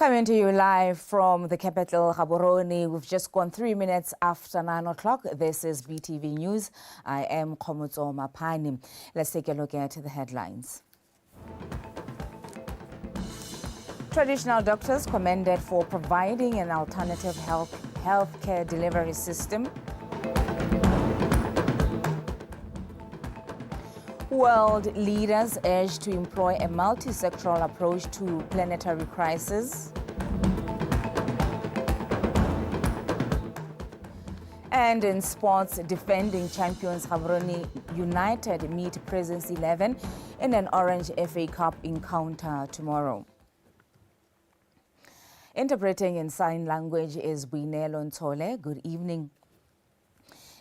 Coming to you live from the capital, Gaborone. We've just gone 3 minutes after 9 o'clock. This is BTV News. I am Khomotso Mapani. Let's take a look at the headlines. Traditional doctors commended for providing an alternative healthcare delivery system. World leaders urge to employ a multi-sectoral approach to planetary crisis. And in sports, defending champions Gaborone United meet Presence 11 in an Orange FA Cup encounter tomorrow. Interpreting in sign language is Buinelo Ntole. Good evening.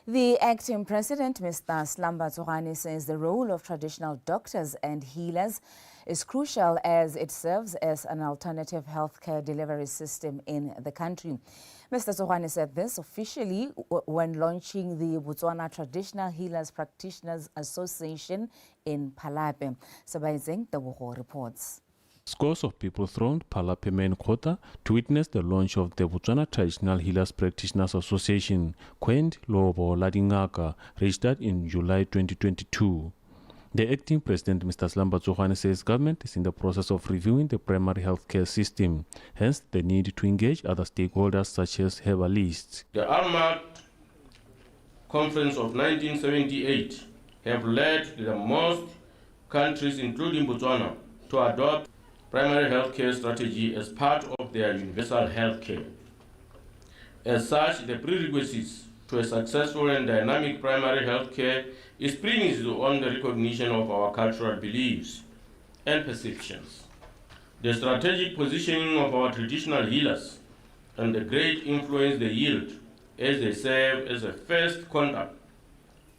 The acting president, Mr. BOTSWANA, says the role of traditional doctors and healers is crucial as it serves as an alternative healthcare delivery system in the country. Mr. BOTSWANA said this officially when launching the Botswana Traditional Healers Practitioners Association in Palape. Sabaizeng Tabuho reports. Scores of people thronged Palape main quarter to witness the launch of the Botswana Traditional Healers Practitioners Association, Kwend Lobo Ladingaka, registered in July 2022. The acting president, Mr. BOTSWANA, says government is in the process of reviewing the primary healthcare system, hence the need to engage other stakeholders such as herbalists. The Armagh Conference of 1978 have led the most countries, including Botswana, to adopt primary healthcare strategy as part of their universal healthcare. As such, the prerequisites to a successful and dynamic primary healthcare is premised on the recognition of our cultural beliefs and perceptions, the strategic positioning of our traditional healers, and the great influence they yield as they serve as a first contact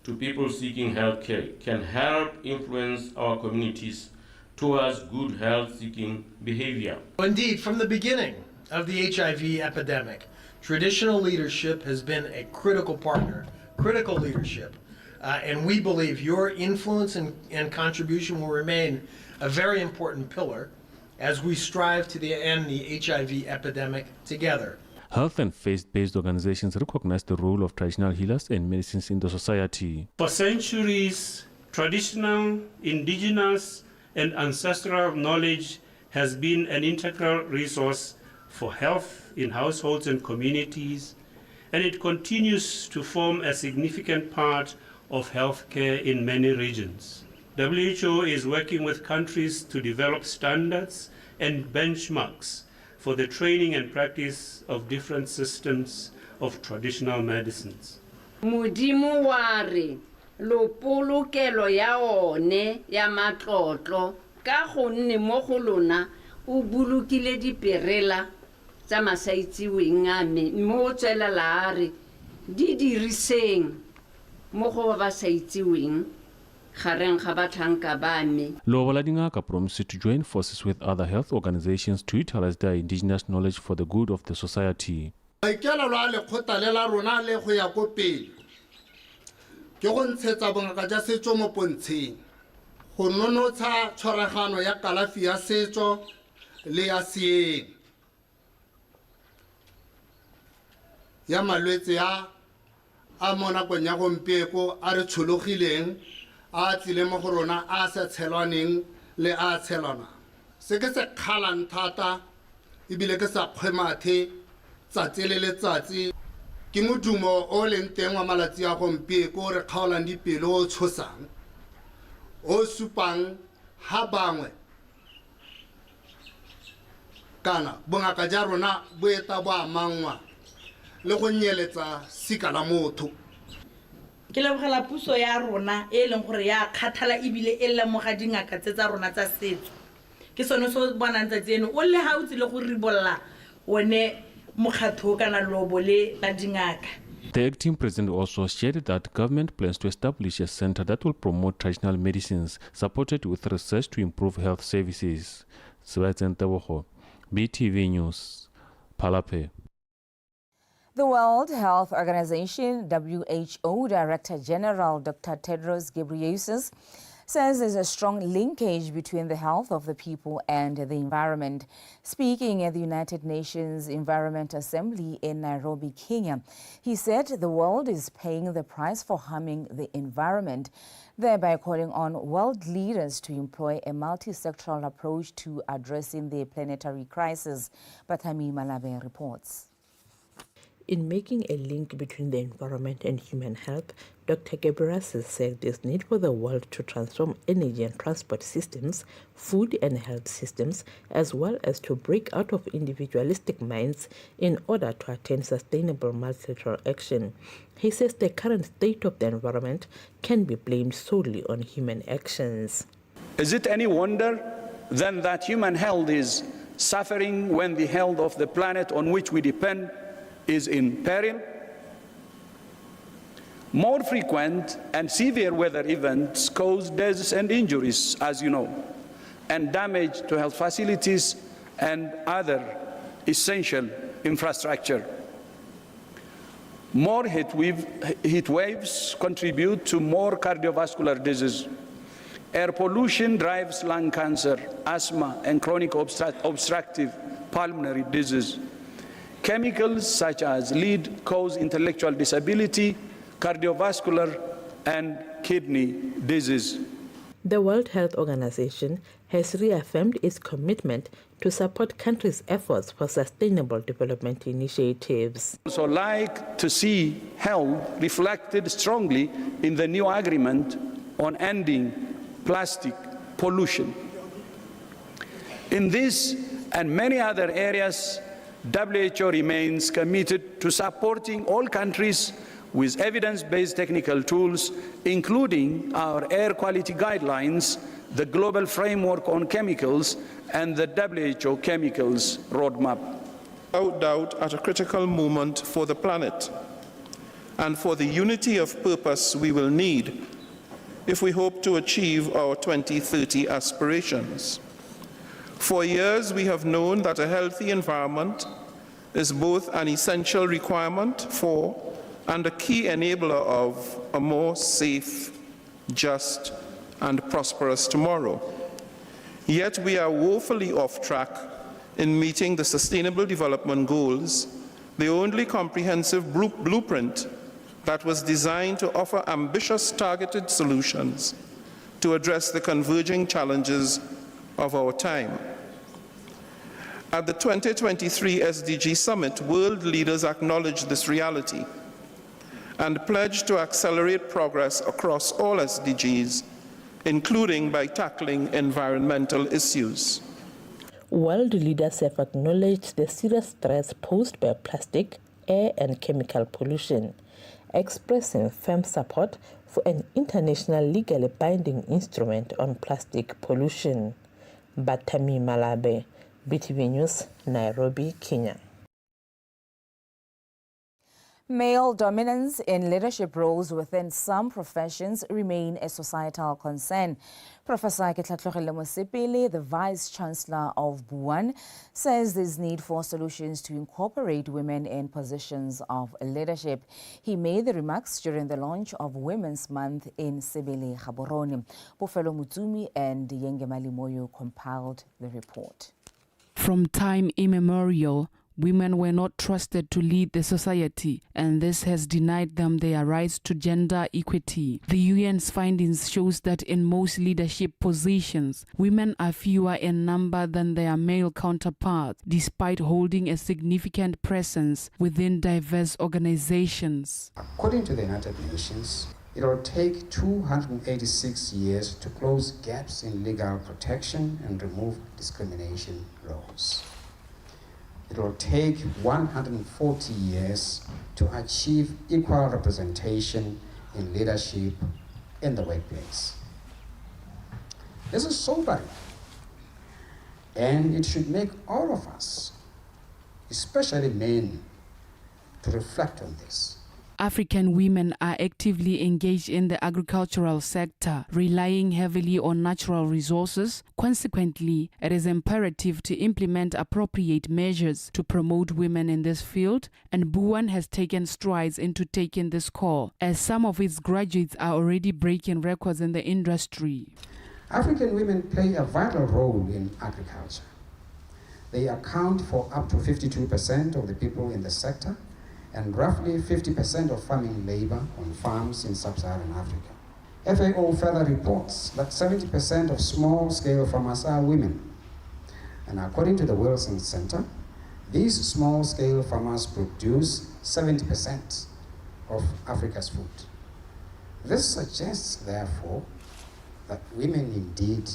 to people seeking healthcare can help influence our communities towards good health-seeking behavior. Indeed, from the beginning of the HIV epidemic, traditional leadership has been a critical partner, critical leadership, and we believe your influence and contribution will remain a very important pillar as we strive to end the HIV epidemic together. Health and faith-based organizations recognize the role of traditional healers and medicines in the society. For centuries, traditional, indigenous, and ancestral knowledge has been an integral resource for health in households and communities, and it continues to form a significant part of healthcare in many regions. WHO is working with countries to develop standards and benchmarks for the training and practice of different systems of traditional medicines. Modimo wa re lo polokelo ya one ya matlotlo ka gonne mo go lona o bulukile diperela tsa masaitsiweng a me mo tswelela a re di diriseng mo go ba saitsiweng gareng ga batlhanka ba me. Lobo Ladingaka promised to join forces with other health organizations to utilize their indigenous knowledge for the good of the society. Ke go ntshetsa bongaka ja setso mo pontsheng go nonotsha tshwaragano ya kalafi ya setso le ya seeng ya malwetse a mo nakong ya gompieko a re tshologileng a tlile mo go rona a sa tshelwaneng le a tshelwana se ke se kgalang thata ebile ke sa kgwemathe tsatsi le letsatsi ke modumo o leng teng wa malatsi a gompieko re kgaolang dipelo o tshosang o supang ha bangwe kana bongaka ja rona bo eta bo amangwa le go nyeletsa sika la motho. Ke lebogela puso ya rona e leng gore ya kgathala ebile e lemoga dingaka tse tsa rona tsa setso ke sone so bonang tsa tseno o le ha o tsile go ribolla one mokgatho kana lobo le la dingaka. The acting president also shared that government plans to establish a center that will promote traditional medicines supported with research to improve health services. BTV News, Palape. The World Health Organization, WHO Director General Dr. Tedros Ghebreyesus says there's a strong linkage between the health of the people and the environment. Speaking at the United Nations Environment Assembly in Nairobi, Kenya, he said the world is paying the price for harming the environment, thereby calling on world leaders to employ a multi-sectoral approach to addressing the planetary crisis. Batami Malabe reports. In making a link between the environment and human health, Dr. Gebreyesus said there's need for the world to transform energy and transport systems, food and health systems, as well as to break out of individualistic minds in order to attain sustainable multilateral action. He says the current state of the environment can be blamed solely on human actions. Is it any wonder then that human health is suffering when the health of the planet on which we depend is in peril? More frequent and severe weather events cause deaths and injuries, as you know, and damage to health facilities and other essential infrastructure. More heat waves contribute to more cardiovascular disease. Air pollution drives lung cancer, asthma, and chronic obstructive pulmonary disease. Chemicals such as lead cause intellectual disability, cardiovascular, and kidney disease. The World Health Organization has reaffirmed its commitment to support countries' efforts for sustainable development initiatives. I would also like to see health reflected strongly in the new agreement on ending plastic pollution. In this and many other areas, WHO remains committed to supporting all countries with evidence-based technical tools, including our air quality guidelines, the Global Framework on Chemicals, and the WHO Chemicals Roadmap. Without doubt, at a critical moment for the planet and for the unity of purpose we will need if we hope to achieve our 2030 aspirations. For years, we have known that a healthy environment is both an essential requirement for and a key enabler of a more safe, just, and prosperous tomorrow. Yet we are woefully off track in meeting the Sustainable Development Goals, the only comprehensive blueprint that was designed to offer ambitious, targeted solutions to address the converging challenges of our time. At the 2023 SDG Summit, world leaders acknowledged this reality and pledged to accelerate progress across all SDGs, including by tackling environmental issues. World leaders have acknowledged the serious threats posed by plastic, air and chemical pollution, expressing firm support for an international legally binding instrument on plastic pollution. Batami Malabe, BTV News, Nairobi, Kenya. Male dominance in leadership roles within some professions remain a societal concern. Professor Ketlatlogile Mosipele, the Vice-Chancellor of BOTSWANA, says there's need for solutions to incorporate women in positions of leadership. He made the remarks during the launch of Women's Month in Sebele, Gaborone. Bofelo Mutumi and Yengemali Moyo compiled the report. From time immemorial, women were not trusted to lead the society, and this has denied them their rights to gender equity. The UN's findings shows that in most leadership positions, women are fewer in number than their male counterparts, despite holding a significant presence within diverse organizations. According to the United Nations, it will take 286 years to close gaps in legal protection and remove discrimination laws. It will take 140 years to achieve equal representation in leadership in the workplace. This is sobering, and it should make all of us, especially men, to reflect on this. African women are actively engaged in the agricultural sector, relying heavily on natural resources. Consequently, it is imperative to implement appropriate measures to promote women in this field, and BOTSWANA has taken strides into taking this call, as some of its graduates are already breaking records in the industry. African women play a vital role in agriculture. They account for up to 52% of the people in the sector and roughly 50% of farming labor on farms in sub-Saharan Africa. FAO further reports that 70% of small-scale farmers are women. And according to the Wilson Center, these small-scale farmers produce 70% of Africa's food. This suggests, therefore, that women indeed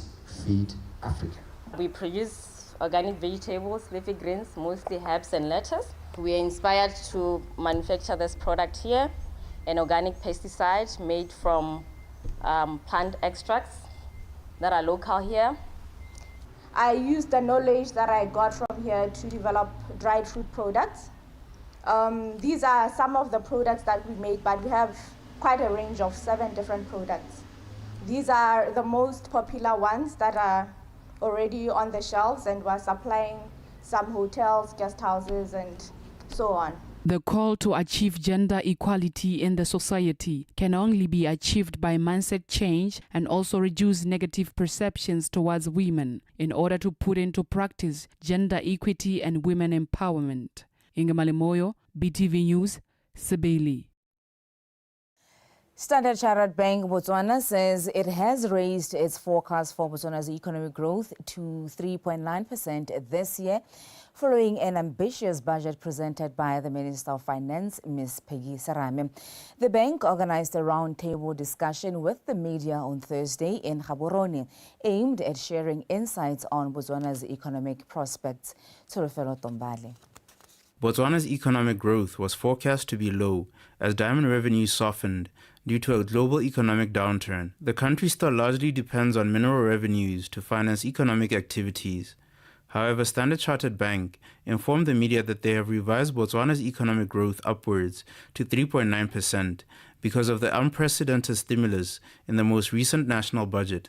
feed Africa. We produce organic vegetables, leafy greens, mostly herbs and lettuce. We are inspired to manufacture this product here, an organic pesticide made from plant extracts that are local here. I used the knowledge that I got from here to develop dried fruit products. These are some of the products that we make, but we have quite a range of 7 different products. These are the most popular ones that are already on the shelves, and we're supplying some hotels, guest houses, and so on. The call to achieve gender equality in the society can only be achieved by mindset change and also reduce negative perceptions towards women in order to put into practice gender equity and women empowerment. Ingemale Moyo, BTV News, Sebele. Standard Chartered Bank Botswana says it has raised its forecast for Botswana's economic growth to 3.9% this year, following an ambitious budget presented by the Minister of Finance, Ms. Peggy Serame. The bank organized a roundtable discussion with the media on Thursday in Gaborone, aimed at sharing insights on Botswana's economic prospects. Tsorofelo Tombale. Botswana's economic growth was forecast to be low as diamond revenues softened due to a global economic downturn. The country still largely depends on mineral revenues to finance economic activities. However, Standard Chartered Bank informed the media that they have revised Botswana's economic growth upwards to 3.9% because of the unprecedented stimulus in the most recent national budget.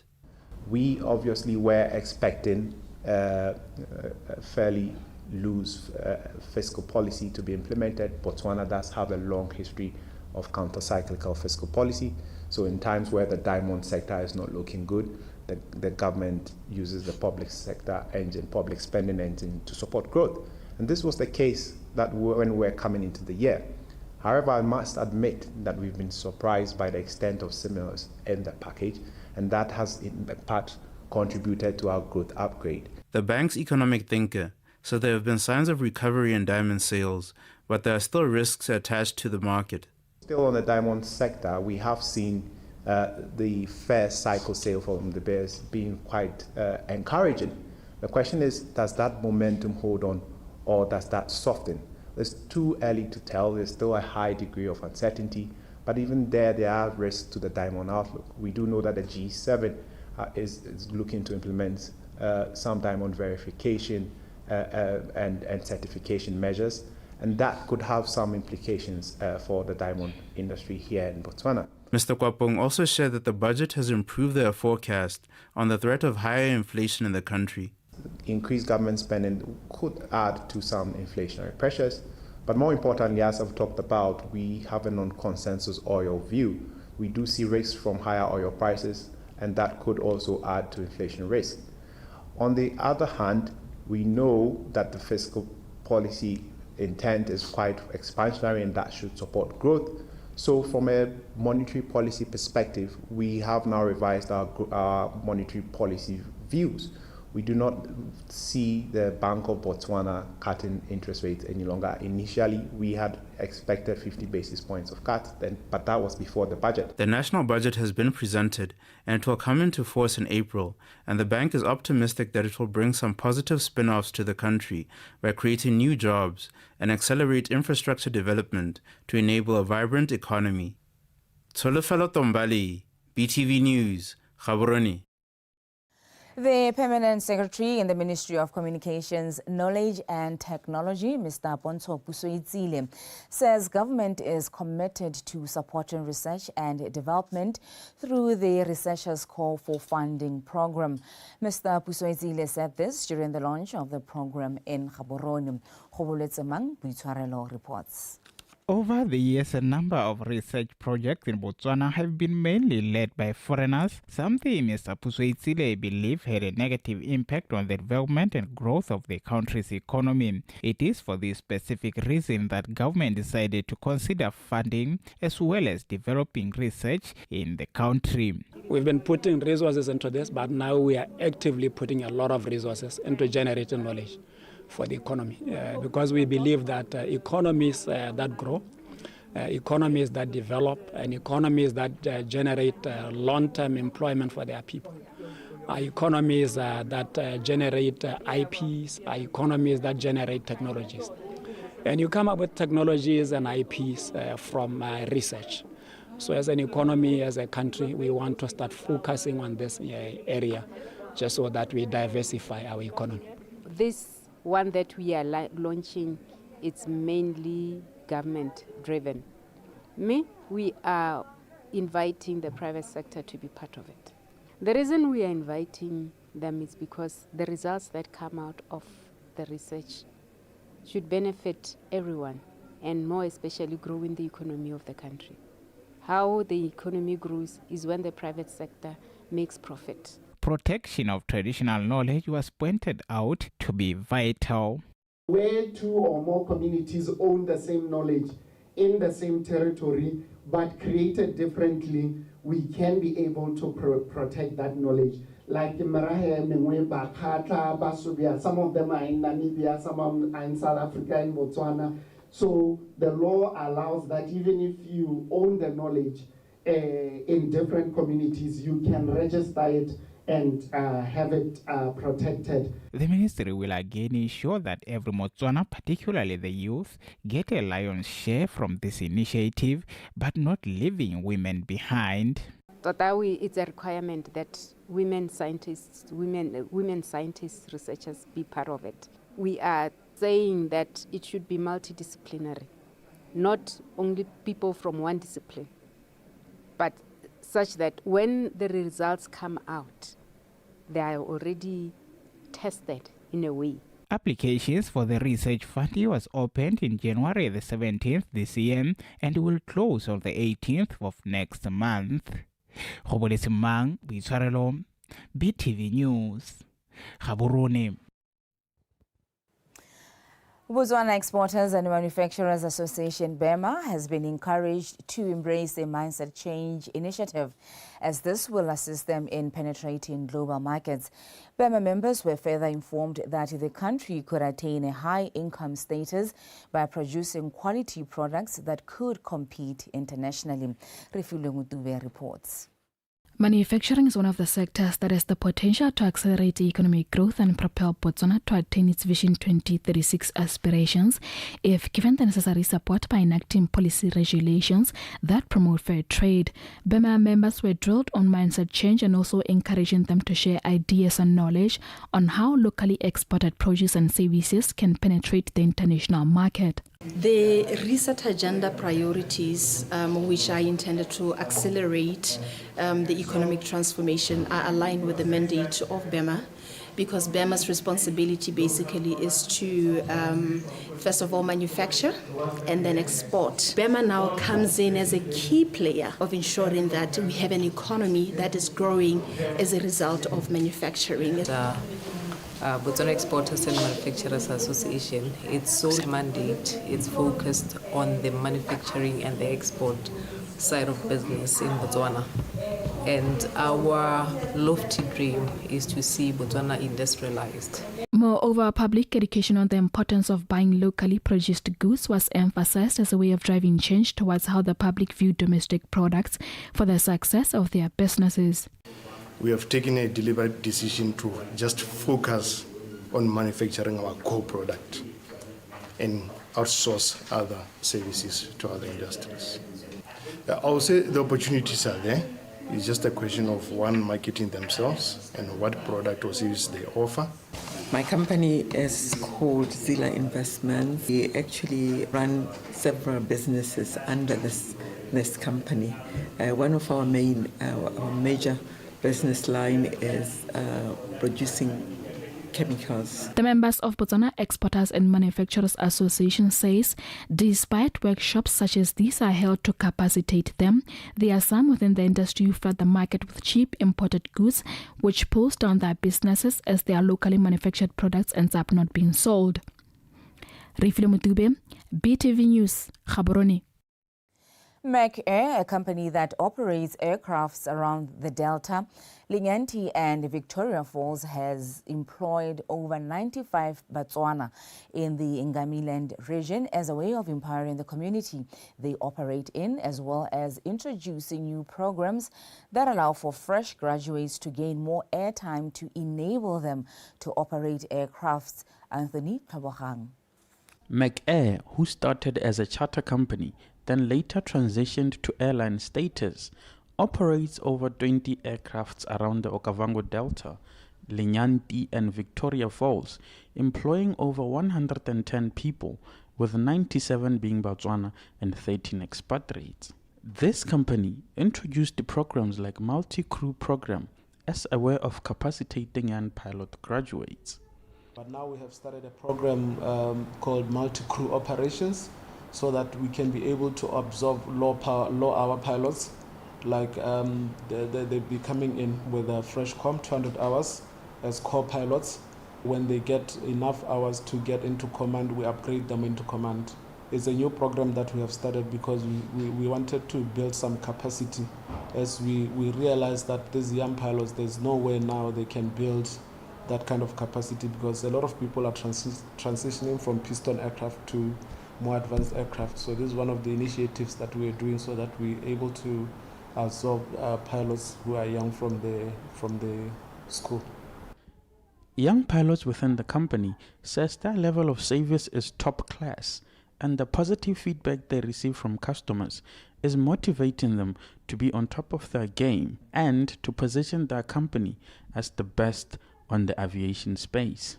We obviously were expecting a fairly loose fiscal policy to be implemented. Botswana does have a long history of counter-cyclical fiscal policy. So in times where the diamond sector is not looking good, the government uses the public sector engine, public spending engine, to support growth. And this was the case that when we're coming into the year. However, I must admit that we've been surprised by the extent of stimulus in the package, and that has in part contributed to our growth upgrade. The bank's economic thinker said there have been signs of recovery in diamond sales, but there are still risks attached to the market. Still on the diamond sector, we have seen the fair cycle sale from the bears being quite encouraging. The question is, does that momentum hold on or does that soften? It's too early to tell. There's still a high degree of uncertainty, but even there are risks to the diamond outlook. We do know that the G7 is looking to implement some diamond verification and certification measures, and that could have some implications for the diamond industry here in Botswana. Mr. Kwapong also shared that the budget has improved their forecast on the threat of higher inflation in the country. Increased government spending could add to some inflationary pressures, but more importantly, as I've talked about, we have a non-consensus oil view. We do see risks from higher oil prices, and that could also add to inflation risk. On the other hand, we know that the fiscal policy intent is quite expansionary and that should support growth. So from a monetary policy perspective, we have now revised our monetary policy views. We do not see the Bank of Botswana cutting interest rates any longer. Initially, we had expected 50 basis points of cuts, but that was before the budget. The national budget has been presented and it will come into force in April, and the bank is optimistic that it will bring some positive spin-offs to the country by creating new jobs and accelerate infrastructure development to enable a vibrant economy. Tsolofelo Tombale, BTV News, Gaborone. The Permanent Secretary in the Ministry of Communications, Knowledge and Technology, Mr. BOTSWANA, says government is committed to supporting research and development through the Researchers Call for Funding program. Mr. BOTSWANA said this during the launch of the program in Gaborone. BOTSWANA reports. Over the years, a number of research projects in Botswana have been mainly led by foreigners, something Mr. BOTSWANA believes had a negative impact on the development and growth of the country's economy. It is for this specific reason that government decided to consider funding as well as developing research in the country. We've been putting resources into this, but now we are actively putting a lot of resources into generating knowledge for the economy, because we believe that economies that grow, economies that develop, and economies that generate long-term employment for their people, economies that generate IPs, economies that generate technologies. And you come up with technologies and IPs from research. So as an economy, as a country, we want to start focusing on this area just so that we diversify our economy. This one that we are launching, it's mainly government driven. We are inviting the private sector to be part of it. The reason we are inviting them is because the results that come out of the research should benefit everyone, and more especially growing the economy of the country. How the economy grows is when the private sector makes profit. Protection of traditional knowledge was pointed out to be vital. Where two or more communities own the same knowledge in the same territory but created differently, we can be able to protect that knowledge. Like in Marahe, Bakata, Basubia, some of them are in Namibia, some are in South Africa, in Botswana. So the law allows that even if you own the knowledge in different communities, you can register it and have it protected. The ministry will again ensure that every Motswana, particularly the youth, get a lion's share from this initiative, but not leaving women behind. It's a requirement that women scientists, researchers be part of it. We are saying that it should be multidisciplinary, not only people from one discipline, but such that when the results come out, they are already tested in a way. Applications for the research funding was opened in January the 17th this year and will close on the 18th of next month. BTV News, Gaborone. Botswana Exporters and Manufacturers Association, BEMA, has been encouraged to embrace the Mindset Change initiative, as this will assist them in penetrating global markets. BEMA members were further informed that the country could attain a high income status by producing quality products that could compete internationally. Refilwe Ngutube reports. Manufacturing is one of the sectors that has the potential to accelerate economic growth and propel Botswana to attain its Vision 2036 aspirations if given the necessary support by enacting policy regulations that promote fair trade. BEMA members were drilled on mindset change and also encouraging them to share ideas and knowledge on how locally exported produce and services can penetrate the international market. The reset agenda priorities, which are intended to accelerate the economic transformation, are aligned with the mandate of BEMA, because BEMA's responsibility basically is to, first of all, manufacture and then export. BEMA now comes in as a key player of ensuring that we have an economy that is growing as a result of manufacturing. Botswana Exporters and Manufacturers Association, its sole mandate is focused on the manufacturing and the export side of business in Botswana. And our lofty dream is to see Botswana industrialized. Moreover, public education on the importance of buying locally produced goods was emphasized as a way of driving change towards how the public view domestic products for the success of their businesses. We have taken a deliberate decision to just focus on manufacturing our core product and outsource other services to other industries. I would say the opportunities are there, It's just a question of one marketing themselves and what product or service they offer. My company is called Zila Investments. We actually run several businesses under this company. One of our major business line is producing chemicals. The members of Botswana Exporters and Manufacturers Association says despite workshops such as these are held to capacitate them, there are some within the industry who flood the market with cheap imported goods which pulls down their businesses as their locally manufactured products ends up not being sold. Rifile Mutube, BTV News, Gaborone. Mac Air, a company that operates aircrafts around the Delta, Linyanti and Victoria Falls, has employed over 95 Botswana in the Ngamiland region as a way of empowering the community they operate in, as well as introducing new programs that allow for fresh graduates to gain more airtime to enable them to operate aircrafts. Anthony Kabohang. Mac Air, who started as a charter company, then later transitioned to airline status, operates over 20 aircrafts around the Okavango Delta, Linyanti and Victoria Falls, employing over 110 people, with 97 being Botswana and 13 expatriates. This company introduced programs like multi-crew program as a way of capacitating young pilot graduates. But now we have started a program called multi-crew operations, so that we can be able to absorb low-hour pilots, like they be coming in with a fresh 200 hours as core pilots. When they get enough hours to get into command, we upgrade them into command. It's a new program that we have started because we wanted to build some capacity, as we realized that these young pilots, there's no way now they can build that kind of capacity, because a lot of people are transitioning from piston aircraft to more advanced aircraft. So this is one of the initiatives that we're doing, so that we're able to absorb pilots who are young from the school. Young pilots within the company says their level of service is top class, and the positive feedback they receive from customers is motivating them to be on top of their game and to position their company as the best on the aviation space.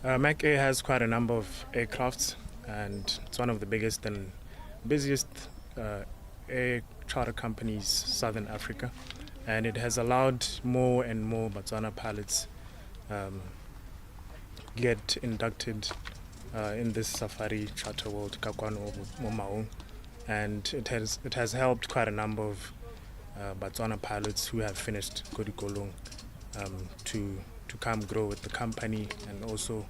Mac Air has quite a number of aircrafts, and it's one of the biggest and busiest air charter companies Southern Africa, and it has allowed more and more Botswana pilots get inducted in this safari charter world, Kakwano Momaung, and it has helped quite a number of Botswana pilots who have finished Kodikolong to come grow with the company and also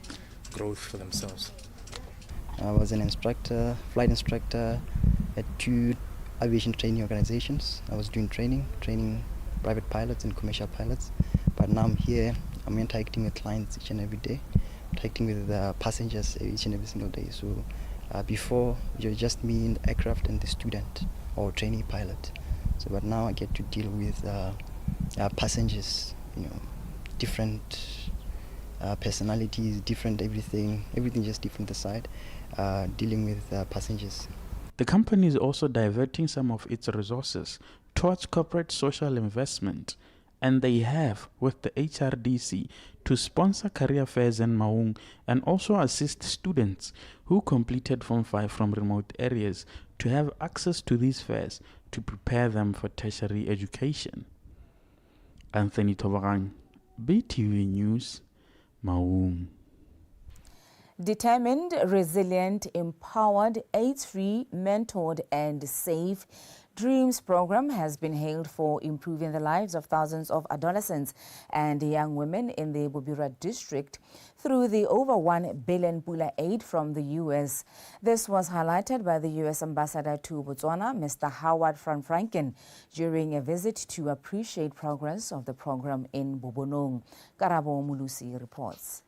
growth for themselves. I was an instructor, flight instructor at 2 aviation training organizations. I was doing training private pilots and commercial pilots. But now I'm here, I'm interacting with clients each and every day, interacting with passengers each and every single day. So before, you're just me in the aircraft and the student or trainee pilot. So but now I get to deal with passengers, different personalities, different everything just different aside, dealing with passengers. The company is also diverting some of its resources towards corporate social investment, and they have with the HRDC to sponsor career fairs in Maung and also assist students who completed Form 5 from remote areas to have access to these fairs to prepare them for tertiary education. Anthony Tobarang, BTV News, Maung. Determined, resilient, empowered, AIDS-free, mentored and safe, Dreams program has been hailed for improving the lives of thousands of adolescents and young women in the Bobira district through the over 1 billion Pula aid from the U.S. This was highlighted by the U.S. Ambassador to Botswana, Mr. Howard Van Franken, during a visit to appreciate progress of the program in Bobonong. Karabo Mulusi reports.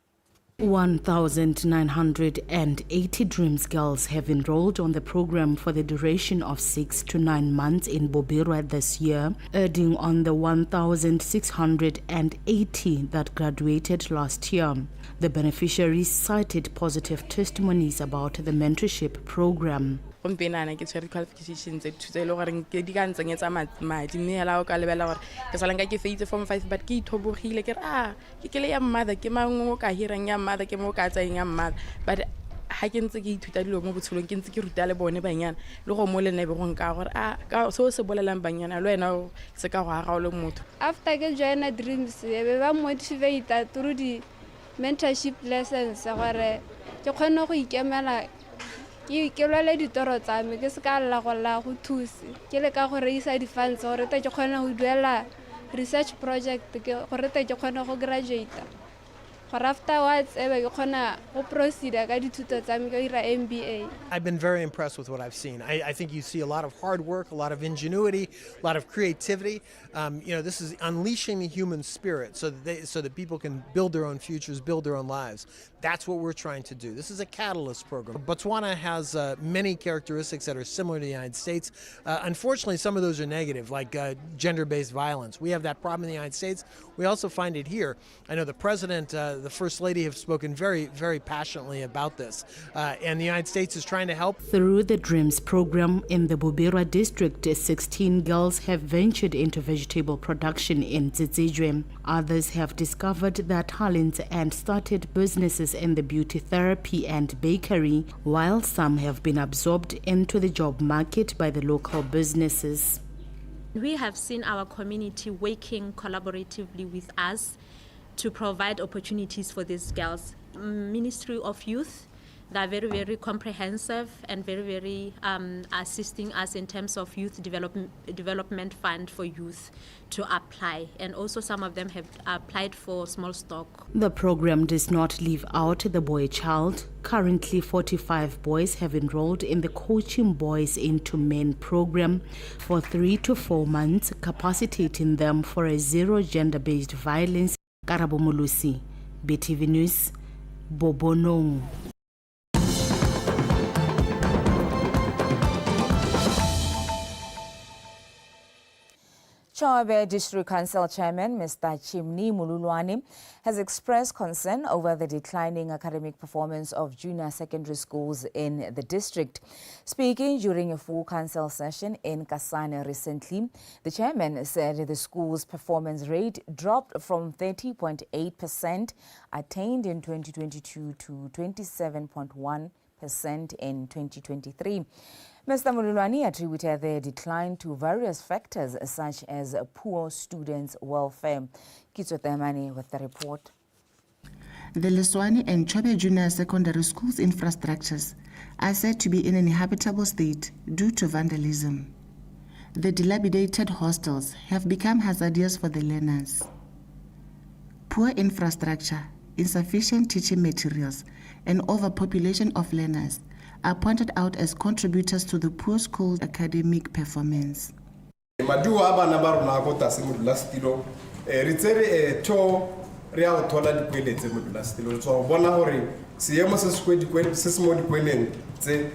1,980 Dreams girls have enrolled on the program for the duration of 6 to 9 months in Bobira this year, adding on the 1,680 that graduated last year. The beneficiaries cited positive testimonies about the mentorship program. gompienana ke tshwere qualifications tse thusa ile gore ke di ka ntsenyetsa madi mme hela o ka lebela gore ke sala nka ke feitse form 5 but ke ithobogile ke re ke le ya mother ke mango ka hirang ya mother ke mo ka tsayeng ya mother but ha ke ntse ke ithuta dilo mo botshelong ke ntse ke ruta le bone banyana le go mo le nebe go nka gore ka so se bolelang banyana le wena se ka go aga le motho. After ke join Dreams be ba motivate through the mentorship lessons gore ke kgone go ikemela ke lwele ditoro tsa me ke se ka lla go thusi ke le ka go reisa di funds gore ke kgone go duela research project gore ke kgone go graduate. Afterwards, MBA. I've been very impressed with what I've seen. I think you see a lot of hard work, a lot of ingenuity, a lot of creativity. This is unleashing the human spirit so that people can build their own futures, build their own lives. That's what we're trying to do. This is a catalyst program. Botswana has many characteristics that are similar to the United States. Unfortunately, some of those are negative, like gender-based violence. We have that problem in the United States. We also find it here. I know the president, the First Lady have spoken very, very passionately about this. And the United States is trying to help. Through the Dreams program in the Bobera district, 16 girls have ventured into vegetable production in Tsitsijwe. Others have discovered their talents and started businesses in the beauty therapy and bakery, while some have been absorbed into the job market by the local businesses. We have seen our community working collaboratively with us to provide opportunities for these girls. Ministry of Youth, they're very, very comprehensive and very, very assisting us in terms of youth development fund for youth to apply. And also some of them have applied for small stock. The program does not leave out the boy child. Currently, 45 boys have enrolled in the Coaching Boys into Men program for 3 to 4 months, capacitating them for a zero gender-based violence. Karabo Mulusi, BTV News, Bobonong. Chobe District Council Chairman Mr. Chimni Mululwani has expressed concern over the declining academic performance of junior secondary schools in the district. Speaking during a full council session in Kasane recently, the chairman said the school's performance rate dropped from 30.8% attained in 2022 to 27.1% in 2023. Mr. Mululwani attributed the decline to various factors such as poor students' welfare. Kitso Temani with the report. The Leswani and Chobe Junior Secondary Schools infrastructures are said to be in an inhabitable state due to vandalism. The dilapidated hostels have become hazardous for the learners. Poor infrastructure, insufficient teaching materials, and overpopulation of learners are pointed out as contributors to the poor school's academic performance. Maduwa abana ba rona go tase modula stilo re tsere to re a thola dikwele tse modula stilo so bona hore seemo se se mo dikweleng tse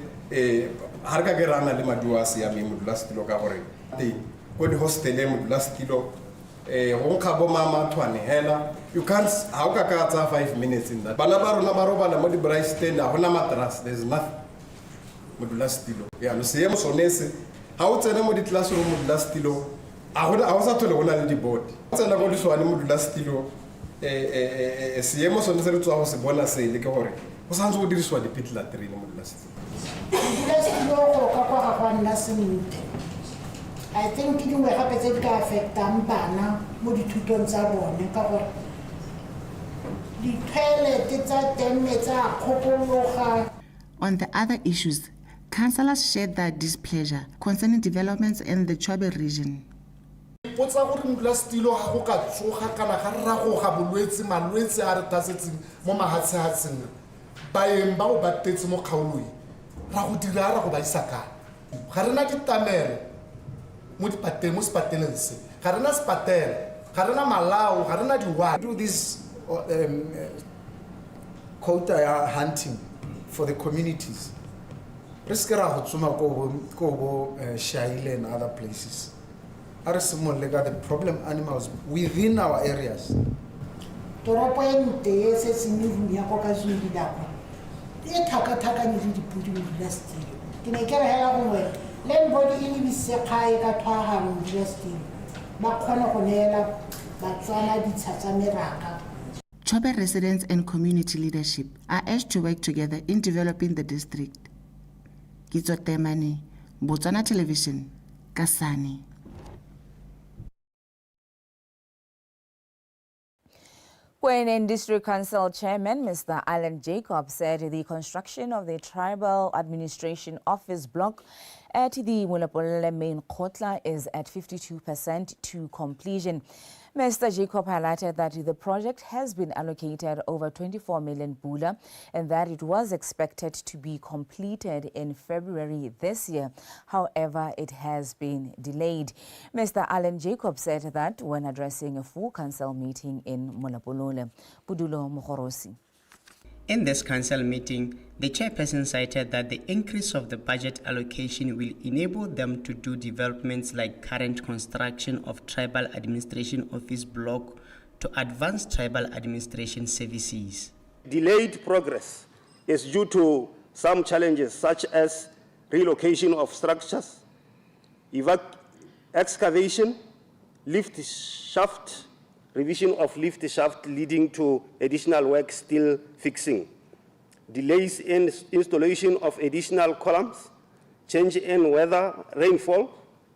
har ka gerana le maduwa se ya modula stilo ka gore go di hostel modula stilo go ka bo mama thwane hela you can't how ka ka tsa 5 minutes in that bana ba rona ba robala mo di bright stand a hona matras there's nothing modula stilo ya no seemo sonese ha o tsena mo di classroom modula stilo a ho sa thole gona le di board tsena go diswane modula stilo seemo sonese re tswa go se bona se le ke gore go santse go diriswa di pitla 3 modula stilo modula stilo go ka kwa ga nna sentle. I think you will have to affect them bana mo dithutong tsa bone ka gore di toilet tsa teng tsa khokologa. On the other issues, councillors shared their displeasure concerning developments in the Chobe region. Potsa gore modula stilo ga go ka tsoga kana ga rra go ga bolwetse malwetse a re tasetseng mo mahatshatseng baeng ba o batetse mo kgaoloi ra go dira ra go ba isa ka ga rena ditamelo mo spateleng se ga rena spatela ga rena malao ga rena diwa do this quota hunting for the communities. Risk ra go tsoma ko Shaile and other places. The problem animals within our areas. Toropo ente se sinivu ya kwa KwaZulu-Natal. E thaka ni di pudi modula stilo. ke ne ke re hela gore le body e lebise khae ka thwaga mo interesting ba khona go neela batswana ditsha tsa meraka. Chobe residents and community leadership are urged to work together in developing the district. Kitso Temane, Botswana Television, Kasane. When District Council Chairman Mr. Alan Jacob said the construction of the Tribal Administration Office block at the Mulapolele main Kotla is at 52% to completion. Mr. Jacob highlighted that the project has been allocated over 24 million pula and that it was expected to be completed in February this year. However, it has been delayed. Mr. Alan Jacob said that when addressing a full council meeting in Mulapolole. Budulo Mohorosi. In this council meeting, the chairperson cited that the increase of the budget allocation will enable them to do developments like current construction of Tribal Administration Office block to advance tribal administration services. Delayed progress is due to some challenges such as relocation of structures, excavation, lift shaft, revision of lift shaft leading to additional work still fixing, delays in installation of additional columns, change in weather, rainfall,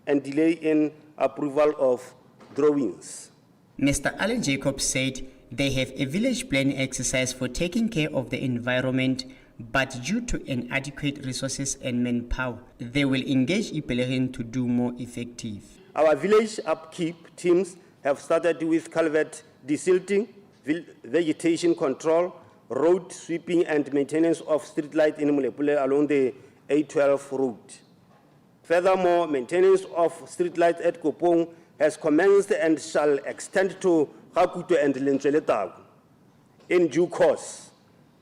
and delay in approval of drawings. Mr. Alan Jacob said they have a village planning exercise for taking care of the environment, but due to inadequate resources and manpower, they will engage Ipelerin to do more effective. Our village upkeep teams have started with culvert desilting, vegetation control, road sweeping and maintenance of street lights in Mulepule along the A12 route. Furthermore, maintenance of street lights at Kopong has commenced and shall extend to Hakuto and Lentsweletago. In due course,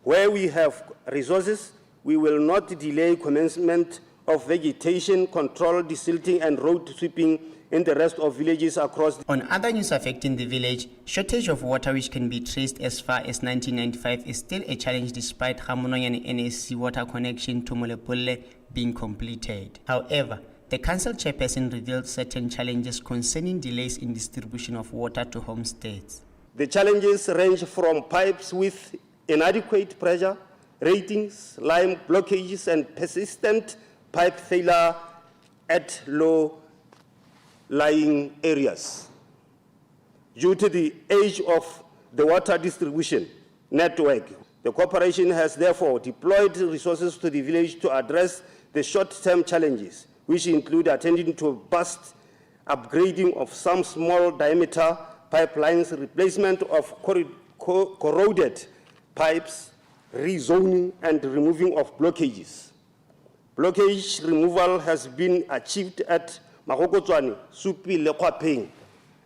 where we have resources, we will not delay commencement of vegetation control, desilting and road sweeping in the rest of villages across. On other news affecting the village, shortage of water which can be traced as far as 1995 is still a challenge despite Hamonong and NSC water connection to Molepole being completed. However, the council chairperson revealed certain challenges concerning delays in distribution of water to homesteads. The challenges range from pipes with inadequate pressure, ratings, line blockages and persistent pipe failure at low lying areas. Due to the age of the water distribution network, the corporation has therefore deployed resources to the village to address the short-term challenges, which include attending to burst, upgrading of some small diameter pipelines, replacement of corroded pipes, rezoning and removing of blockages. Blockage removal has been achieved at Mahokotswane, Supi, Lekwapeng,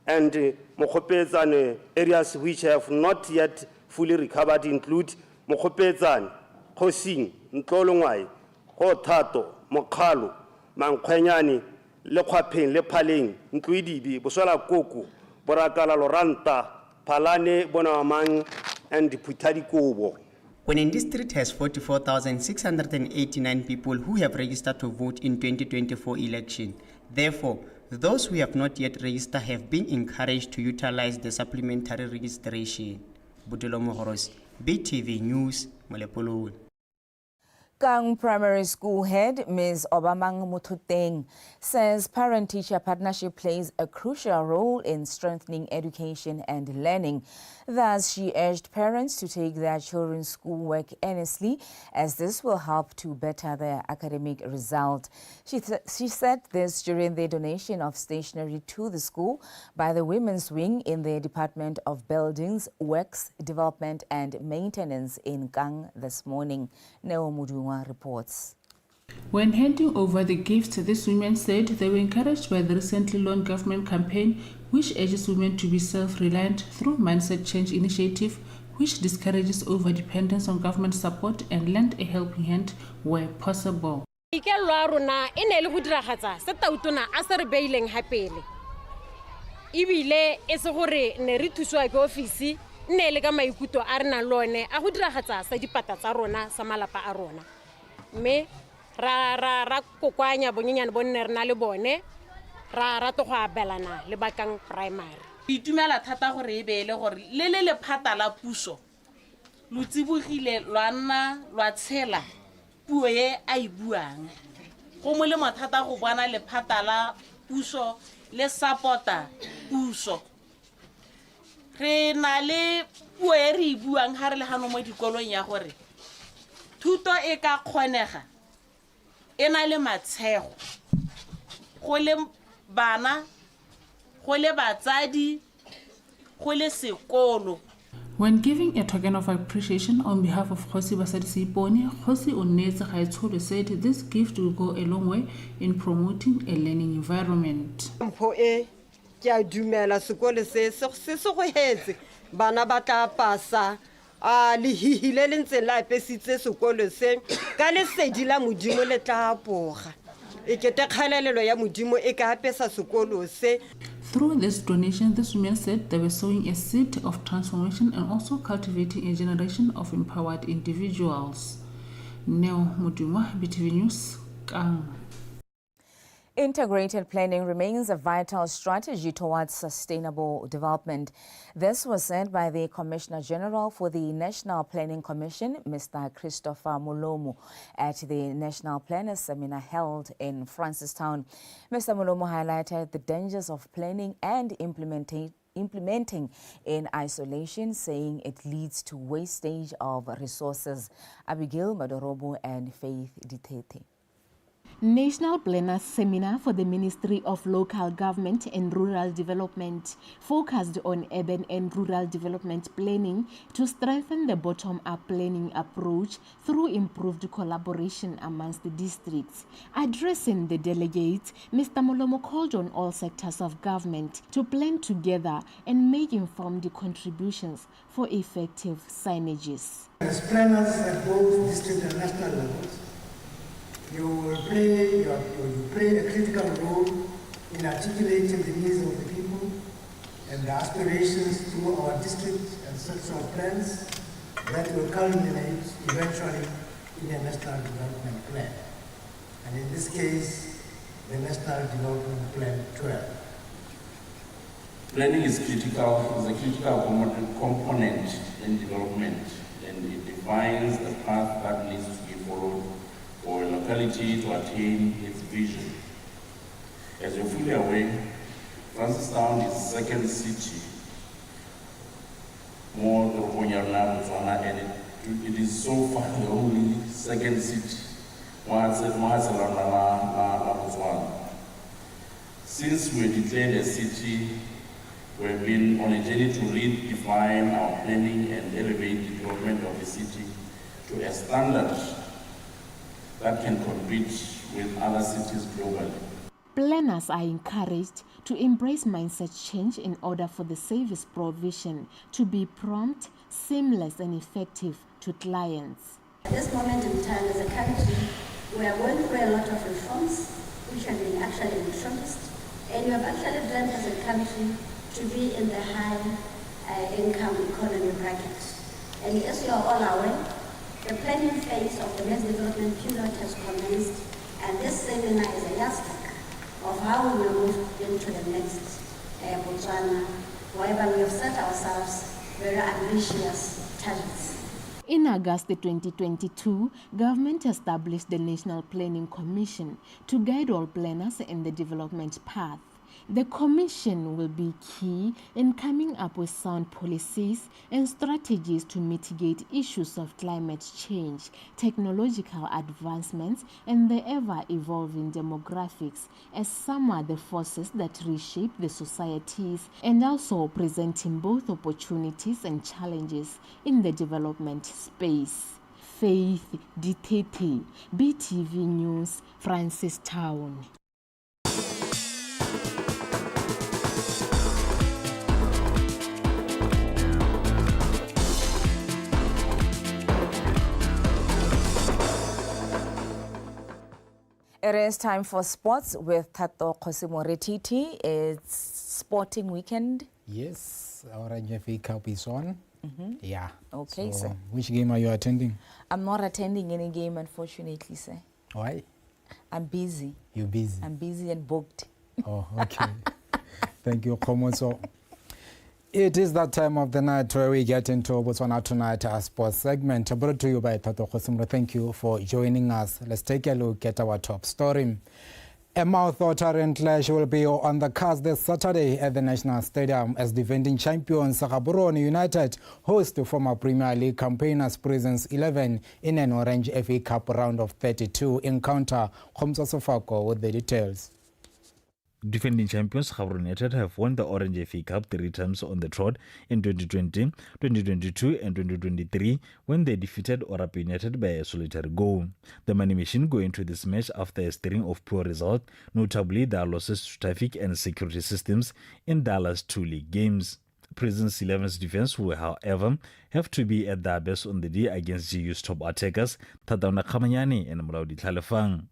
and Mokopetsane areas which have not yet fully recovered include Mokopetsane, Khosing, Ntlolongwai, Hotato, Mokalo, Mankhwenyane, Lekwapeng, Lepaleng, Ntluidibi, Bosola Koku, Borakala Loranta, Palane, Bonamang, and Putadi Kobo. When district has 44,689 people who have registered to vote in 2024 election. Therefore, those who have not yet registered have been encouraged to utilize the supplementary registration. Budulo Mohoros, BTV News, Molepolo. Kang Primary School Head Ms. Obamang Mututeng says parent-teacher partnership plays a crucial role in strengthening education and learning. Thus, she urged parents to take their children's schoolwork earnestly, as this will help to better their academic result. She said this during the donation of stationery to the school by the Women's Wing in the Department of Buildings, Works, Development and Maintenance in Kang this morning. Neo Mudunga reports. When handing over the gifts, these women said they were encouraged by the recently launched government campaign which urges women to be self-reliant through mindset change initiative which discourages over-dependence on government support and lend a helping hand where possible. ra kokoanya bonyenyane bonne re na le bone ra to go abelana le bakang primary. Itumela thata gore e beele gore le lephata la puso lo tsibogile lwa nna lwa tshela puo e a e buang. Go molemo thata go bona lephata la puso le supporta puso. Re na le puo e re e buang ha re le hano mo dikolong ya gore thuto e ka kgonega e na le matshego go le bana go le batsadi go le sekolo. When giving a token of appreciation on behalf of Kgosi Basadi Seipone, Kgosi Onetse Gaetsholo said this gift will go a long way in promoting a learning environment. Mpho e ke a dumela sekolo se go hetse bana ba tla pasa a le hihile le ntse la pesitse sekolo se ka lesedi la modimo le tla apoga e kete kgalelelo ya modimo e ka apesa sekolo se. Through this donation, this women said they were sowing a seed of transformation and also cultivating a generation of empowered individuals. Neo Mudumwa, BTV News, Kang. Integrated planning remains a vital strategy towards sustainable development. This was said by the Commissioner General for the National Planning Commission, Mr. Christopher Mulomo, at the National Planners Seminar held in Francistown. Mr. Mulomo highlighted the dangers of planning and implementing in isolation, saying it leads to wastage of resources. Abigail Madorobo and Faith Ditete. National Planners Seminar for the Ministry of Local Government and Rural Development focused on urban and rural development planning to strengthen the bottom-up planning approach through improved collaboration amongst the districts. Addressing the delegates, Mr. Mulomo called on all sectors of government to plan together and make informed contributions for effective signages. As planners at both district and national levels, you play a critical role in articulating the needs of the people and the aspirations through our district and sectoral plans that will culminate eventually in a national development plan. And in this case, the National Development Plan 12. Planning is critical, is a critical component in development, and it defines the path that needs to be followed for a locality to attain its vision. As you're fully aware, Francistown is the second city, more Rubonyana, BOTSWANA, and it is so far the only second city, Since we declared a city, we have been on a journey to redefine our planning and elevate the development of the city to a standard that can compete with other cities globally. Planners are encouraged to embrace mindset change in order for the service provision to be prompt, seamless and effective to clients. At this moment in time as a country, we are going through a lot of reforms which have been actually introduced, and we have actually done as a country to be in the high income economy bracket. And as you are all aware, the planning phase of the next development period has commenced, and this seminar is a yardstick of how we will move into the next BOTSWANA, whereby we have set ourselves very ambitious targets. In August 2022, government established the National Planning Commission to guide all planners in the development path. The Commission will be key in coming up with sound policies and strategies to mitigate issues of climate change, technological advancements, and the ever-evolving demographics, as some are the forces that reshape the societies, and also presenting both opportunities and challenges in the development space. Faith Ditete, BTV News, Francistown. It is time for sports with Tato Kosimoretiti. It's sporting weekend. Yes, our NFA Cup is on. Yeah. Okay, so sir. Which game are you attending? I'm not attending any game, unfortunately, sir. Why? I'm busy. You're busy? I'm busy and booked. Oh, okay. Thank you, Khomoso. It is that time of the night where we get into Botswana Tonight, our sports segment, brought to you by Tato Khosimro. Thank you for joining us. Let's take a look at our top story. A mouth-watering clash will be on the cards this Saturday at the National Stadium as defending champions Gaborone United host to former Premier League campaigners Prisons 11 in an Orange FA Cup round of 32 encounter. Khomsa Sofako with the details. Defending champions Gaborone United have won the Orange FA Cup 3 times on the trot in 2020, 2022 and 2023 when they defeated Orapa United by a solitary goal. The Money Machine go into this match after a string of poor results, notably their losses to traffic and security systems in their last 2 league games. Prisons 11's defense will, however, have to be at their best on the day against GU's top attackers Tatauna Khamanyane and Molaudi Tlalefang.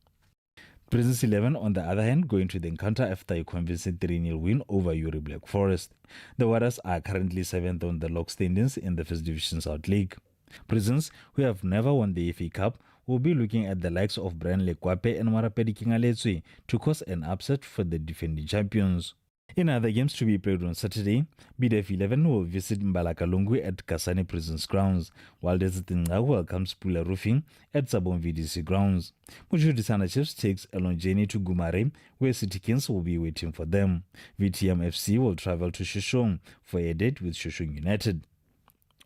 Prisons 11, on the other hand, going to the encounter after a convincing 3-0 win over Uri Black Forest. The Warriors are currently 7th on the log standings in the First Division South League. Prisons, who have never won the FA Cup, will be looking at the likes of Brian Lekwape and Marapedi Kingaletswe to cause an upset for the defending champions. In other games to be played on Saturday, BDF 11 will visit Mbalakalungu at Kasane Prisons grounds, while Desert Ngau welcomes Pula Roofing at Sabon VDC grounds. Mushudisana Chiefs takes a long journey to Gumare, where City Kings will be waiting for them. VTM FC will travel to Shoshong for a date with Shoshong United.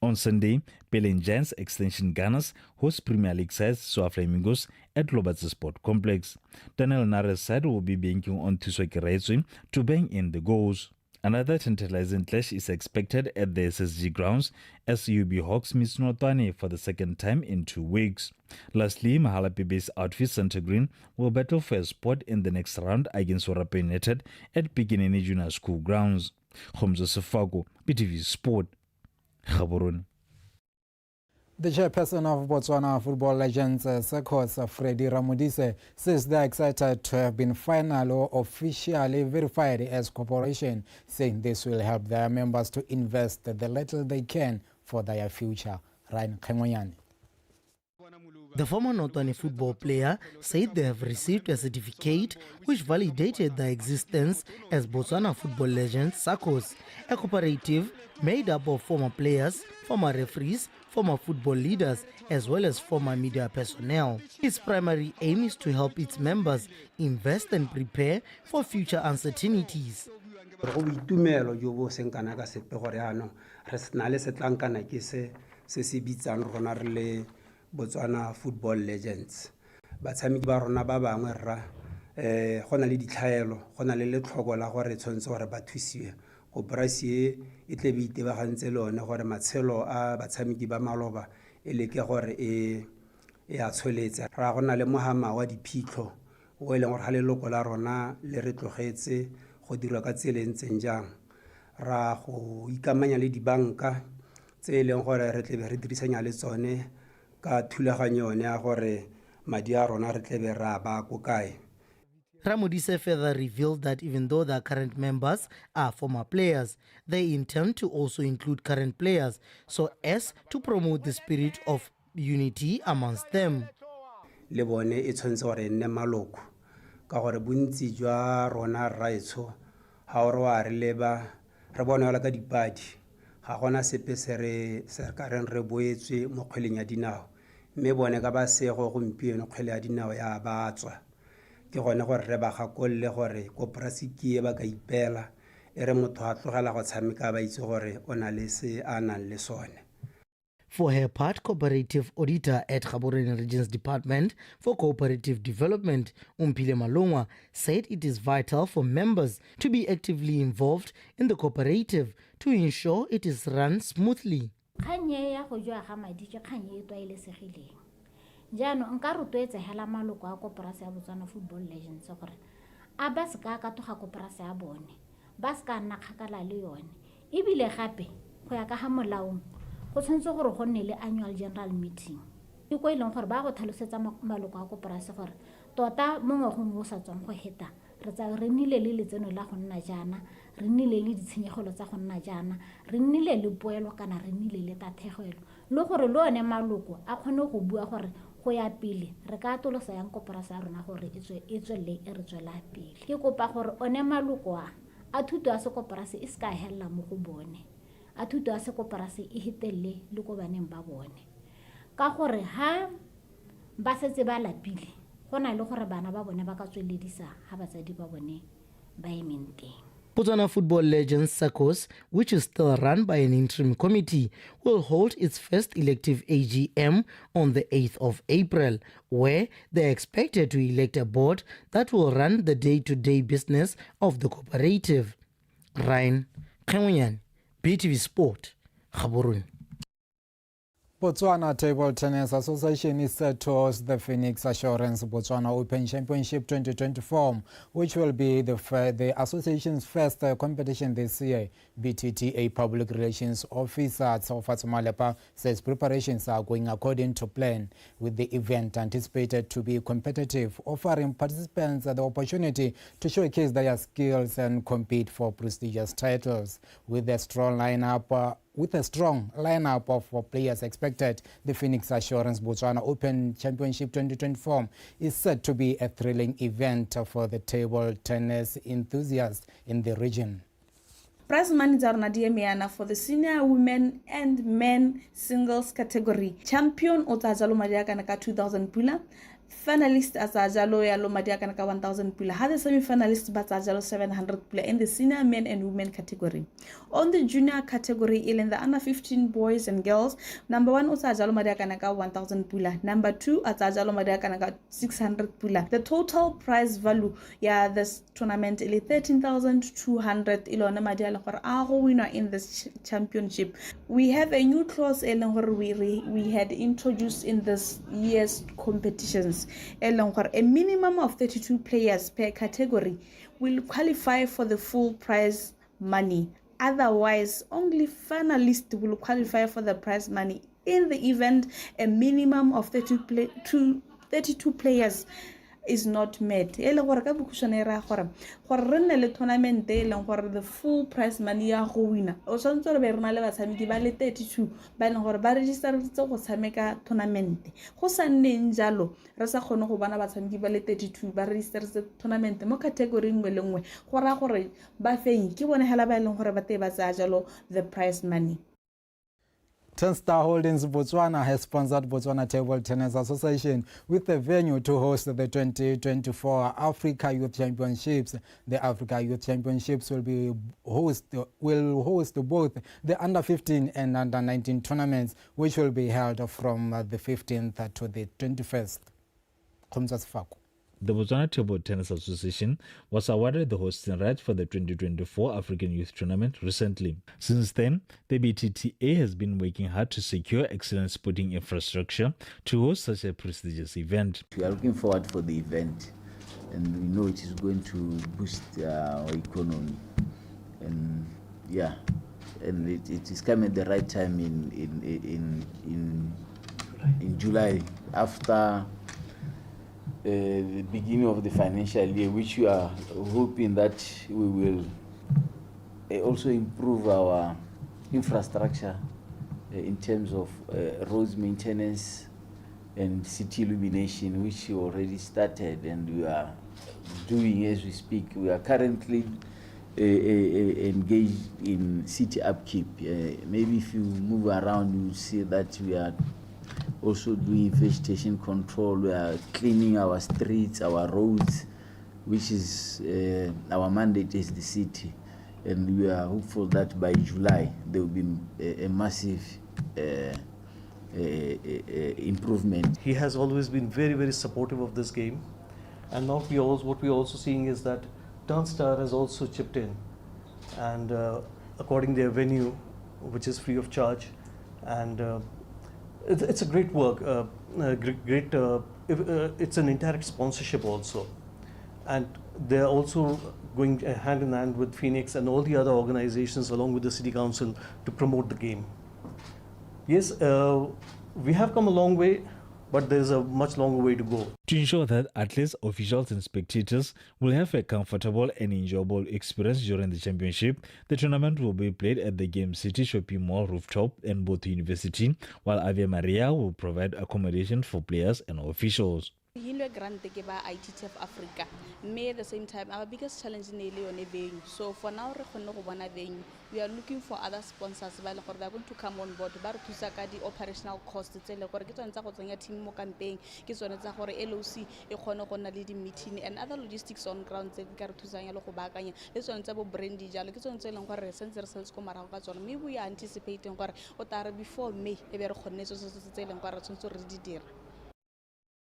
On Sunday, Pelen Giants Extension Gunners host Premier League sides Soa Flamingos at Lobatse Sport Complex. Daniel Nare's side will be banking on Tusweke Raitswe to bang in the goals. Another tantalizing clash is expected at the SSG grounds as UB Hawks meets Notwane for the second time in 2 weeks. Lastly, Mahalapi-based outfit Santa Green will battle for a spot in the next round against Orapa United at Pikinini Junior School grounds. Khomzo Sefago, BTV Sport. Gaborone. The chairperson of Botswana Football Legends Circus, Freddy Ramodise, says they are excited to have been finally or officially verified as corporation, saying this will help their members to invest the little they can for their future. Ryan Khengoyane. The former Notwane football player said they have received a certificate which validated their existence as Botswana Football Legends SACCOS, a cooperative made up of former players, former referees, former football leaders, as well as former media personnel. Its primary aim is to help its members invest and prepare for future uncertainties. Botswana Football Legends. Batshameki ba rona ba bangwe rra gona le ditlhaelo gona le letlhoko la gore tshwantse gore ba thusiwe go brasie e tle be itebagantse le one gore matshelo a batshameki ba maloba e leke gore e a tsholetse ra gona le mohama wa diphitlho o e leng gore ga leloko la rona le re tlogetse go dira ka tsela ntseng jang ra go ikamanya le dibanka tse e leng gore re tle be re dirisanya le tsone Ramodise further revealed that even though their current members are former players, they intend to also include current players so as to promote the spirit of unity amongst them. Le bone e tshwantse gore nne maloko ka gore bontsi jwa rona raitsho ha o re wa re leba re bona wala ka dipadi ga gona sepe se ka reng re boetswe mo kgweleng ya dinao mme bone ka ba sego gompieno kgwele ya dinao ya batswa ke gone gore re ba gakolle gore koporasi ke ba ka ipela e re motho a tlogela go tshameka ba itse gore o na le se a nang le sone. For her part, cooperative auditor at Gaborone Regions Department for Cooperative Development, Umpile Malongwa, said it is vital for members to be actively involved in the cooperative to ensure it is run smoothly. Jano nka rotwetse hela maloko a koporasi ya Botswana Football Legends gore a ba se ka toga koporasi ya bone ba se ka nna kgakala le yone ebile gape go ya ka ha molaong go tshwanetse gore go nne le annual general meeting e go ileng gore ba go tlhalosetsa maloko a koporasi gore tota mongwe go mo sa tswang go heta re tsa re nnile le letseno la go nna jana re nnile le ditshenyegelo tsa go nna jana re nnile le poelo kana re nnile le tathegelo le gore le one maloko a kgone go bua gore go go ya pele re ka atolosa yang koporasi ya rona gore e tswelle e re tswela pele. Ke kopa gore one maloko a thuto ya sekoporasi e se ka helela mo go bone, a thuto ya sekoporasi e hitelle le ko baneng ba bone, ka gore ha ba setse ba lapile go na le gore bana ba bone ba ka tsweledisa ha batsadi ba bone ba emeng teng. Botswana Football Legends SACCOS, which is still run by an interim committee, will hold its first elective AGM on the 8th of April, where they are expected to elect a board that will run the day-to-day business of the cooperative. Ryan Khengunyane, BTV Sport, Gaborone. Botswana Table Tennis Association is set to host the Phoenix Assurance Botswana Open Championship 2024, which will be the association's first competition this year. BTTA Public Relations Officer Tsofatso Malepa says preparations are going according to plan, with the event anticipated to be competitive, offering participants the opportunity to showcase their skills and compete for prestigious titles. With a strong lineup of players expected, the Phoenix Assurance Botswana Open Championship 2024 is set to be a thrilling event for the table tennis enthusiasts in the region. Prize money for the senior women and men singles category. Champion Otazalo Mariakanaka 2000 pula. Finalist Azajalo Yalo Mariakanaka 1000 pula. Had the semi-finalist Bazajalo 700 pula in the senior men and women category. On the junior category, in the under 15 boys and girls, number 1 Otazalo Mariakanaka 1000 pula. Number 2 Azajalo Mariakanaka 600 pula. The total prize value this tournament is 13,200 ilona madiala for our winner in this championship. We have a new clause we had introduced in this year's competitions. A minimum of 32 players per category will qualify for the full prize money. Otherwise, only finalists will qualify for the prize money. In the event a minimum of 32 players is not met. The tournament the full prize money ya go winner. O tshwantse re be rena le batshameki ba le 32 ba leng gore ba registeritse go tshameka tournament. Go sa nneng jalo re sa kgone go bana batshameki ba le 32 ba registeritse tournament mo category nngwe le nngwe go ra gore ba feng ke bone hela ba leng gore ba te ba tsaya jalo the prize money. Tenstar Holdings Botswana has sponsored Botswana Table Tennis Association with the venue to host the 2024 Africa Youth Championships. The Africa Youth Championships will host both the under 15 and under 19 tournaments, which will be held from the 15th to the 21st. The Botswana Table Tennis Association was awarded the hosting rights for the 2024 African Youth Tournament recently. Since then, the BTTA has been working hard to secure excellent sporting infrastructure to host such a prestigious event. We are looking forward for the event, and we know it is going to boost our economy. And it is coming at the right time in July, after the beginning of the financial year, which we are hoping that we will also improve our infrastructure in terms of roads maintenance and city illumination, which we already started and we are doing as we speak. We are currently engaged in city upkeep. Maybe if you move around, you will see that we are also doing vegetation control. We are cleaning our streets, our roads, which is our mandate as the city. And we are hopeful that by July there will be a massive improvement. He has always been very, very supportive of this game. And now what we're also seeing is that Tenstar has also chipped in. And according to their venue, which is free of charge, and it's a great work, it's an indirect sponsorship also. And they're also going hand in hand with Phoenix and all the other organizations along with the City Council to promote the game. Yes, we have come a long way. but there's a much longer way to go. To ensure that athletes, officials and spectators will have a comfortable and enjoyable experience during the championship, the tournament will be played at the Game City Shopping Mall rooftop and Boto University, while Ave Maria will provide accommodation for players and officials. Hilwe grant ke ba ITTF Africa mme at the same time our biggest challenge in the venue. So for now re khone go bona venue. We are looking for other sponsors ba le gore they are going to come on board ba re thusa ka di operational costs tse le gore ke tsone tsa go tsenya team mo campaign ke tsone tsa gore LOC e khone go na le di meeting and other logistics on ground tse ka re thusang ya le go baakanya le tsone tsa bo brandy jalo ke tsone tse leng gore re sense re sales ko marago ka tsone mme we are anticipating gore o tare before May e be re khonne tse leng gore re tshwantse re di dira.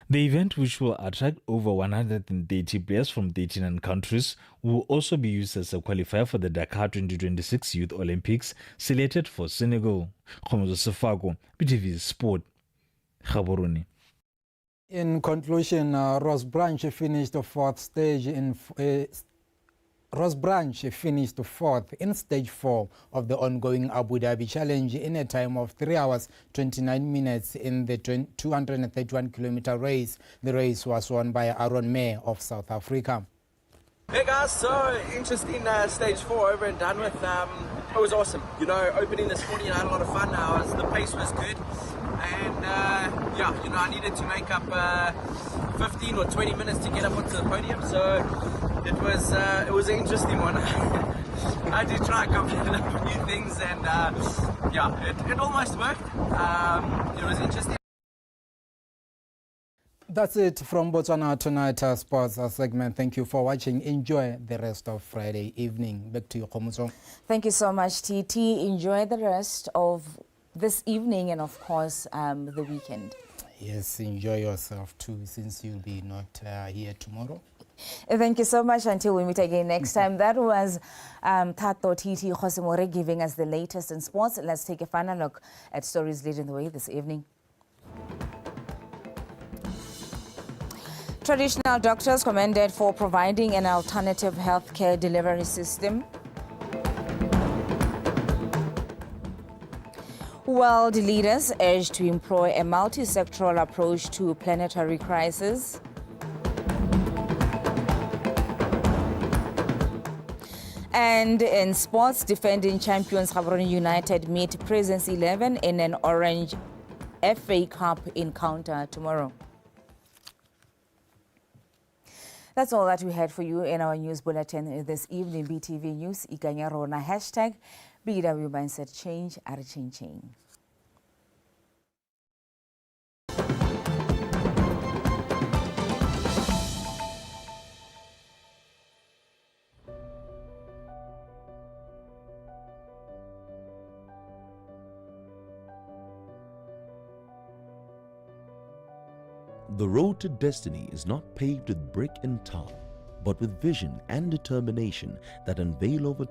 The event, which will attract over 130 players from 39 countries, will also be used as a qualifier for the Dakar 2026 Youth Olympics, selected for Senegal. Khomozo Sefago, BTV Sport, Gaborone. In conclusion, Ross Branch finished fourth in stage 4 of the ongoing Abu Dhabi Challenge in a time of 3 hours 29 minutes in the 231-kilometer race. The race was won by Aaron May of South Africa. Hey guys, so interesting stage 4 over and done with. It was awesome. You know, opening this morning I had a lot of fun. The pace was good. And yeah, you know, I needed to make up 15 or 20 minutes to get up onto the podium. So it was an interesting one. I had to try a couple of new things, and yeah, it almost worked. It was interesting. That's it from Botswana Tonight Sports segment. Thank you for watching. Enjoy the rest of Friday evening. Back to you, Khomuso. Thank you so much, TT. Enjoy the rest of this evening and, of course, the weekend. Yes, enjoy yourself too, since you'll be not here tomorrow. Thank you so much. Until we meet again next time. That was Tato TT Khosimore giving us the latest in sports. Let's take a final look at stories leading the way this evening. Traditional doctors commended for providing an alternative healthcare delivery system. World leaders urged to employ a multi-sectoral approach to planetary crisis. And in sports, defending champions Gaborone United meet Presence 11 in an Orange FA Cup encounter tomorrow. That's all that we had for you in our news bulletin this evening. BTV News, Ikanyarona, hashtag BW Mindset Change, Arichin. The road to destiny is not paved with brick and tar, but with vision and determination that unveil over